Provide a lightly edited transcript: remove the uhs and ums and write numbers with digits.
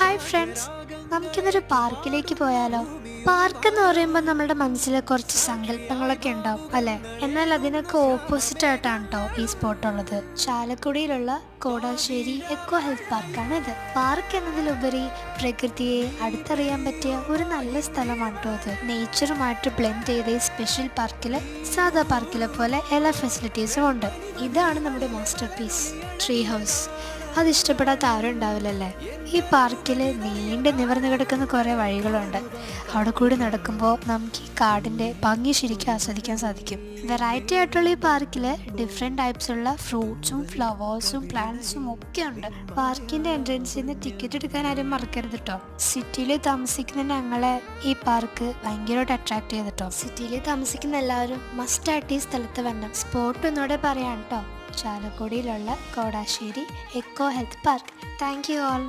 Hi friends, നമുക്കിന്നൊരു പാർക്കിലേക്ക് പോയാലോ? പാർക്ക് എന്ന് പറയുമ്പോൾ നമ്മുടെ മനസ്സിൽ കുറച്ച് സങ്കല്പങ്ങളൊക്കെ ഉണ്ടാവും അല്ലേ? എന്നാൽ അതിനൊക്കെ ഓപ്പോസിറ്റ് ആയിട്ടാണ് കേട്ടോ ഈ സ്പോട്ട് ഉള്ളത്. ചാലക്കുടിയിലുള്ള കോടാശ്ശേരി എക്കോ ഹെൽത്ത് പാർക്കാണ് ഇത്. പാർക്ക് എന്നതിലുപരി പ്രകൃതിയെ അടുത്തറിയാൻ പറ്റിയ ഒരു നല്ല സ്ഥലമാണ് കേട്ടോ ഇത്. നേച്ചറുമായിട്ട് ബ്ലെൻഡ് ചെയ്ത ഈ സ്പെഷ്യൽ പാർക്കില് സാധാ പാർക്കിലെ പോലെ എല്ലാ ഫെസിലിറ്റീസും ഉണ്ട്. ഇതാണ് നമ്മുടെ മാസ്റ്റർ പീസ് ട്രീ ഹൗസ്. അത് ഇഷ്ടപ്പെടാത്ത ആരും ഉണ്ടാവില്ലല്ലേ? ഈ പാർക്കിൽ നീണ്ടു നിവർന്നു കിടക്കുന്ന കുറേ വഴികളുണ്ട്. അവിടെ കൂടി നടക്കുമ്പോൾ നമുക്ക് ഈ കാടിൻ്റെ ഭംഗി ശരിക്കും ആസ്വദിക്കാൻ സാധിക്കും. വെറൈറ്റി ആയിട്ടുള്ള ഈ പാർക്കിൽ ഡിഫറെൻറ്റ് ടൈപ്സ് ഉള്ള ഫ്രൂട്ട്സും ഫ്ലവേഴ്സും പ്ലാന്റ്സും ഒക്കെ ഉണ്ട്. പാർക്കിൻ്റെ എൻട്രൻസിൽ നിന്ന് ടിക്കറ്റ് എടുക്കാൻ ആരും മറക്കരുത് കേട്ടോ. സിറ്റിയിൽ താമസിക്കുന്ന ഞങ്ങളെ ഈ പാർക്ക് ഭയങ്കരമായിട്ട് അട്രാക്ട് ചെയ്തിട്ടോ. സിറ്റിയിൽ താമസിക്കുന്ന എല്ലാവരും മസ്റ്റായിട്ട് ഈ സ്ഥലത്ത് വരണം. സ്പോട്ട് ഒന്നുകൂടെ പറയാം കേട്ടോ. ചാലക്കുടിയിലുള്ള Kodassery eco health park. Thank you all.